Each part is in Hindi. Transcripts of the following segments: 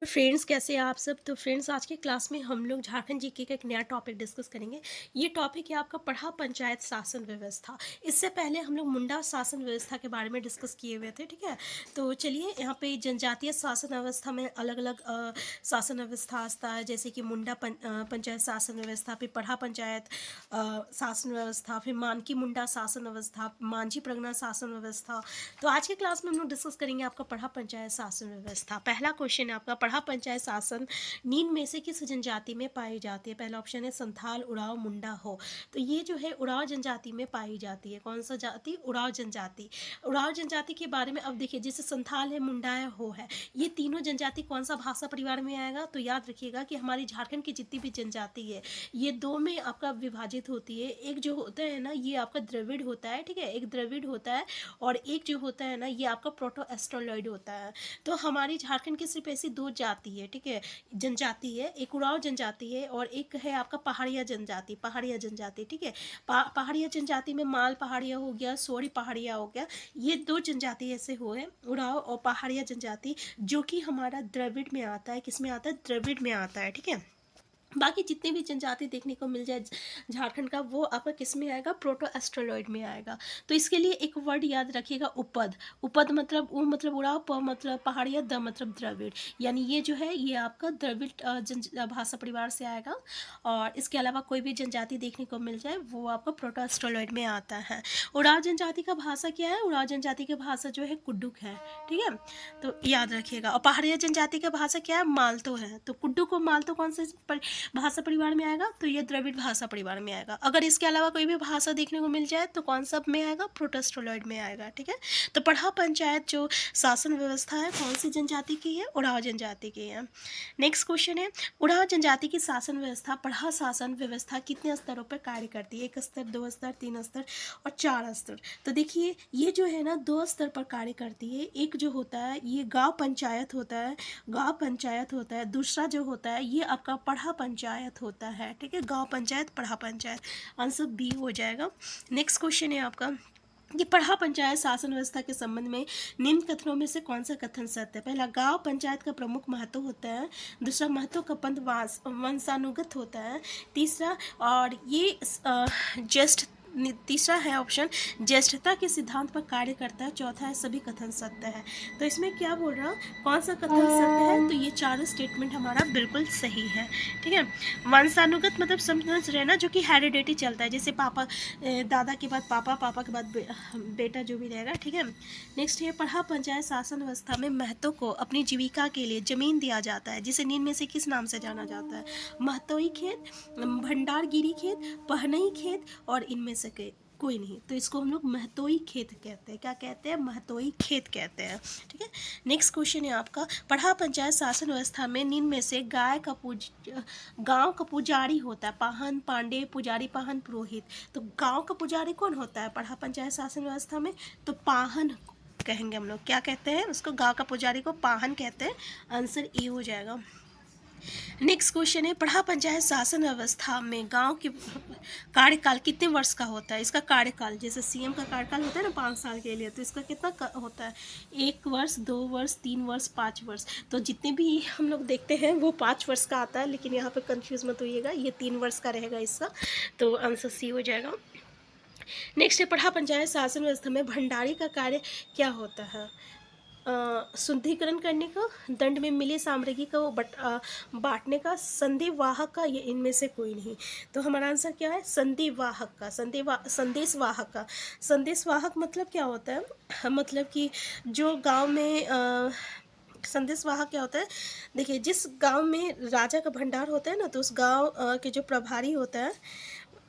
फ्रेंड्स, कैसे हैं आप सब। तो फ्रेंड्स, आज के क्लास में हम लोग झारखंड जीके का एक नया टॉपिक डिस्कस करेंगे। ये टॉपिक है आपका पढ़ा पंचायत शासन व्यवस्था। इससे पहले हम लोग मुंडा शासन व्यवस्था के बारे में डिस्कस किए हुए थे, ठीक है। तो चलिए, यहाँ पे जनजातीय शासन व्यवस्था में अलग अलग शासन व्यवस्था आता है, जैसे कि मुंडा पंचायत शासन व्यवस्था, फिर पढ़ा पंचायत शासन व्यवस्था, फिर मानकी मुंडा शासन व्यवस्था, मांझी प्रगना शासन व्यवस्था। तो आज के क्लास में हम लोग डिस्कस करेंगे आपका पढ़ा पंचायत शासन व्यवस्था। पहला क्वेश्चन है आपका, पढ़ा पंचायत शासन नीन में से किस जनजाति में पाई जाती है। पहला ऑप्शन है संथाल, उरांव, मुंडा, हो। तो ये जो है उरांव जनजाति में पाई जाती है। कौन सा जाति? उरांव जनजाति। उरांव जनजाति के बारे में अब देखिए, जैसे संथाल है, मुंडा है, हो है, ये तीनों जनजाति कौन सा भाषा परिवार में आएगा? तो याद रखिएगा कि हमारी झारखंड की जितनी भी जनजाति है, ये दो में आपका विभाजित होती है। एक जो होता है ना, ये आपका द्रविड़ होता है, ठीक है, एक द्रविड़ होता है, और एक जो होता है ना, ये आपका प्रोटो एस्ट्रोलॉइड होता है। तो हमारी झारखंड की सिर्फ ऐसी दो जाति है, ठीक है, जनजाति है। एक उरांव जनजाति है और एक है आपका पहाड़िया जनजाति। पहाड़िया जनजाति, ठीक है। पहाड़िया जनजाति में माल पहाड़िया हो गया, सोरी पहाड़िया हो गया, ये दो जनजाति ऐसे हुए, उरांव और पहाड़िया जनजाति, जो कि हमारा द्रविड़ में आता है। किस में आता है? द्रविड़ में आता है, ठीक है। बाकी जितने भी जनजाति देखने को मिल जाए झारखंड का, वो आपका किस में आएगा? प्रोटो एस्ट्रोलॉइड में आएगा। तो इसके लिए एक वर्ड याद रखिएगा, उपद। उपद मतलब उ मतलब उड़ाव, प मतलब पहाड़िया, द मतलब द्रविड़। यानी ये जो है, ये आपका द्रविड़ भाषा परिवार से आएगा। और इसके अलावा कोई भी जनजाति देखने को मिल जाए, वो आपका प्रोटो एस्ट्रोलॉइड में आता है। उड़ाव जनजाति का भाषा क्या है? उड़ाव जनजाति की भाषा जो है कुड्डुक है, ठीक है, तो याद रखिएगा। और पहाड़िया जनजाति का भाषा क्या है? मालतो है। तो कुड्डुक और मालतो कौन से भाषा परिवार में आएगा? तो ये द्रविड़ भाषा परिवार में आएगा। अगर इसके अलावा कोई भी भाषा देखने को मिल जाए, तो कौन सा में आएगा? प्रोटोस्टोलॉइड में आएगा, ठीक है। तो पढ़ा पंचायत जो शासन व्यवस्था है, कौन सी जनजाति की है? उरांव जनजाति की है। नेक्स्ट क्वेश्चन है, उरांव जनजाति की शासन व्यवस्था, पढ़ा शासन व्यवस्था कितने स्तरों पर कार्य करती है? 1 स्तर, 2 स्तर, 3 स्तर और 4 स्तर। तो देखिए, ये जो है ना, 2 स्तर पर कार्य करती है। एक जो होता है, ये गाँव पंचायत होता है, गाँव पंचायत होता है। दूसरा जो होता है, ये आपका पढ़ा पंचायत होता है, ठीक है, गांव पंचायत, पढ़ा पंचायत। आंसर बी हो जाएगा। नेक्स्ट क्वेश्चन है आपका कि पढ़ा पंचायत शासन व्यवस्था के संबंध में निम्न कथनों में से कौन सा कथन सत्य है? पहला, गांव पंचायत का प्रमुख महत्व होता है। दूसरा, महत्व का पंथ वंशानुगत होता है। तीसरा, और ये जस्ट तीसरा है ऑप्शन, ज्येष्ठता के सिद्धांत पर कार्य करता है। चौथा है, सभी कथन सत्य है। तो इसमें क्या बोल रहा हूँ, कौन सा कथन सत्य है? तो ये चारों स्टेटमेंट हमारा बिल्कुल सही है, ठीक है। वंशानुगत मतलब समझ रहे ना, जो कि हेरिडेटी चलता है, जैसे पापा, दादा के बाद पापा, पापा के बाद बेटा, जो भी रहेगा, ठीक है। नेक्स्ट है, पढ़ा पंचायत शासन व्यवस्था में महतो को अपनी जीविका के लिए जमीन दिया जाता है, जिसे निम्न में से किस नाम से जाना जाता है? महतोई खेत, भंडारगिरी खेत, पहनई खेत, और इनमें से कोई नहीं। तो इसको हम लोग महतोई खेत कहते हैं। क्या कहते हैं? महतोई खेत कहते हैं, ठीक है। नेक्स्ट क्वेश्चन है आपका, पढ़ा पंचायत शासन व्यवस्था में निम्न में से गांव का पुजारी होता है। पाहन, पांडे, पुजारी, पाहन, पुरोहित। तो गांव का पुजारी कौन होता है पढ़ा पंचायत शासन व्यवस्था में? तो पाहन कहेंगे हम लोग। क्या कहते हैं उसको? गांव का पुजारी को पाहन कहते हैं। आंसर ए हो जाएगा। नेक्स्ट क्वेश्चन है, पढ़ा पंचायत शासन व्यवस्था में गांव के कार्यकाल कितने वर्ष का होता है? इसका कार्यकाल, जैसे सीएम का कार्यकाल होता है ना 5 साल के लिए, तो इसका कितना होता है? 1 वर्ष, 2 वर्ष, 3 वर्ष, 5 वर्ष। तो जितने भी हम लोग देखते हैं, वो 5 वर्ष का आता है, लेकिन यहाँ पे कंफ्यूज मत होइएगा, ये 3 वर्ष का रहेगा इसका। तो आंसर सी हो जाएगा। नेक्स्ट है, पढ़ा पंचायत शासन व्यवस्था में भंडारी का कार्य क्या होता है? शुद्धिकरण करने का, दंड में मिले सामग्री को बांटने का, संदेशवाहक का, ये इनमें से कोई नहीं। तो हमारा आंसर क्या है? संदेशवाहक का। संदेशवाहक का। संदेशवाहक मतलब क्या होता है? मतलब कि जो गांव में संदेशवाहक क्या होता है? देखिए, जिस गांव में राजा का भंडार होता है ना, तो उस गांव के जो प्रभारी होता है,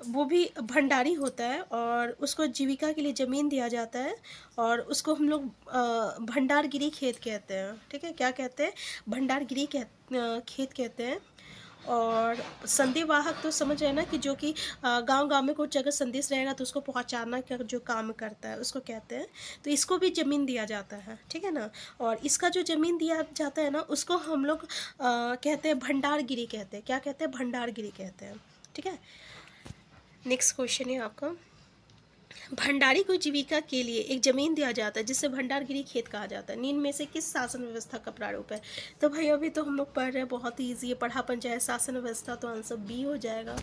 वो भी भंडारी होता है, और उसको जीविका के लिए ज़मीन दिया जाता है, और उसको हम लोग भंडारगिरी खेत कहते हैं, ठीक है। क्या कहते हैं? भंडारगिरी खेत कहते हैं। और संदेशवाहक तो समझ रहे हैं ना, कि जो कि गांव-गांव में कुछ अगर संदेश रहेगा, तो उसको पहुंचाना का जो काम करता है, उसको कहते हैं। तो इसको भी ज़मीन दिया जाता है, ठीक है ना। और इसका जो ज़मीन दिया जाता है ना, उसको हम लोग कहते हैं भंडारगिरी कहते हैं। क्या कहते हैं? भंडारगिरी कहते हैं, ठीक है। नेक्स्ट क्वेश्चन है आपका, भंडारी को जीविका के लिए एक जमीन दिया जाता है जिसे भंडारगिरी खेत कहा जाता है, निम्न में से किस शासन व्यवस्था का प्रारूप है? तो भाई अभी तो हम लोग पढ़ रहे हैं, बहुत ही ईजी है, पढ़ा पंचायत शासन व्यवस्था, तो आंसर बी हो जाएगा।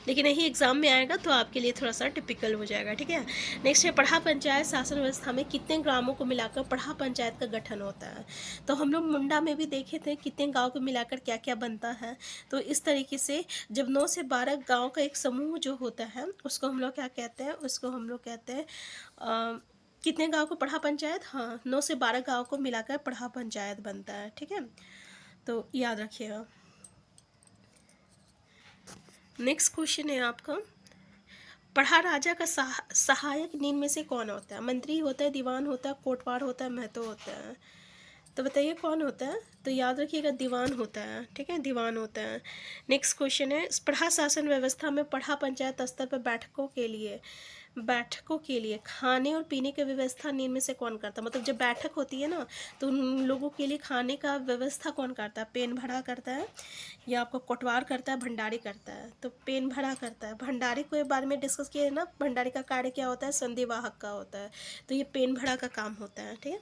लेकिन यही एग्जाम में आएगा तो आपके लिए थोड़ा सा टिपिकल हो जाएगा, ठीक है। नेक्स्ट है, पढ़ा पंचायत शासन व्यवस्था में कितने ग्रामों को मिलाकर पढ़ा पंचायत का गठन होता है? तो हम लोग मुंडा में भी देखे थे कितने गाँव को मिलाकर क्या क्या बनता है। तो इस तरीके से जब 9 से 12 गांव का एक समूह जो होता है उसको हम लोग क्या कहते हैं, उसको हम लोग कहते हैं कितने गांव को पढ़ा पंचायत, हाँ, 9 से 12 गांव को मिलाकर पढ़ा पंचायत बनता है, ठीक है। तो याद रखिएगा। नेक्स्ट क्वेश्चन है आपका, पढ़ा राजा का सहायक निम्न में से कौन होता है? मंत्री होता है, दीवान होता है, कोटवार होता है, महतो होता है? तो बताइए कौन होता है? तो याद रखिएगा दीवान होता है, ठीक है, दीवान होता है। नेक्स्ट क्वेश्चन है, पढ़ा शासन व्यवस्था में पढ़ा पंचायत स्तर पर बैठकों के लिए खाने और पीने की व्यवस्था निम्न में से कौन करता है? मतलब जब बैठक होती है ना तो उन लोगों के लिए खाने का व्यवस्था कौन करता है? पेन भरा करता है या आपका कोटवार करता है, भंडारी करता है? तो पेन भरा करता है। भंडारी को बारे में डिस्कस किया है ना, भंडारी का कार्य क्या होता है? संधिवाहक का होता है। तो ये पेन भरा का काम होता है, ठीक है।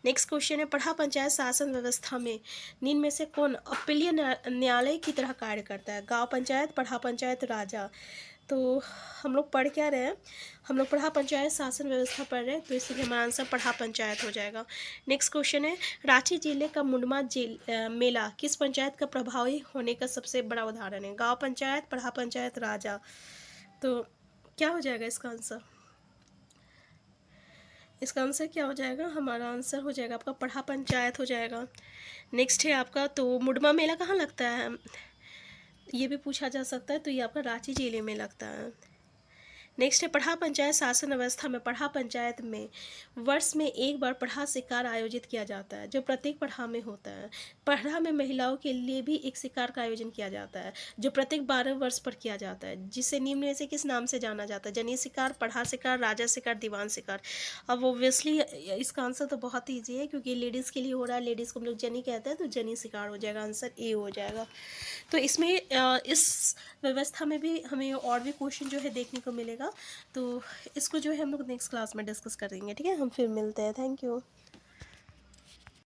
नेक्स्ट क्वेश्चन है, पढ़ा पंचायत शासन व्यवस्था में निम्न में से कौन अपीलीय न्यायालय की तरह कार्य करता है? गाँव पंचायत, पढ़ा पंचायत, राजा? तो हम लोग पढ़ क्या रहे हैं, हम लोग पढ़ा पंचायत शासन व्यवस्था पढ़ रहे हैं, तो इसलिए हमारा आंसर पढ़ा पंचायत हो जाएगा। नेक्स्ट क्वेश्चन है, रांची जिले का मुंडमा मेला किस पंचायत का प्रभावी होने का सबसे बड़ा उदाहरण है? गांव पंचायत, पढ़ा पंचायत, राजा? तो क्या हो जाएगा इसका आंसर? इसका आंसर क्या हो जाएगा? हमारा आंसर हो जाएगा आपका पढ़ा पंचायत हो जाएगा। नेक्स्ट है आपका, तो मुंडमा मेला कहाँ लगता है? ये भी पूछा जा सकता है, तो ये आपका रांची जिले में लगता है। नेक्स्ट है, पढ़ा पंचायत शासन व्यवस्था में पढ़ा पंचायत में वर्ष में एक बार पढ़ा शिकार आयोजित किया जाता है जो प्रत्येक पढ़ा में होता है। पढ़ा में महिलाओं के लिए भी एक शिकार का आयोजन किया जाता है जो प्रत्येक 12 वर्ष पर किया जाता है, जिसे निम्न में से किस नाम से जाना जाता है? जनी शिकार, पढ़ा शिकार, राजा शिकार, दीवान शिकार? अब ओब्वियसली इसका आंसर तो बहुत ईजी है क्योंकि लेडीज़ के लिए हो रहा है, लेडीज़ को हम लोग जनी कहते हैं, तो जनी शिकार हो जाएगा, आंसर ए हो जाएगा। तो इसमें इस व्यवस्था में भी हमें और भी क्वेश्चन जो है देखने को मिलेगा, तो इसको जो है हम लोग नेक्स्ट क्लास में डिस्कस करेंगे, ठीक है। हम फिर मिलते हैं, थैंक यू।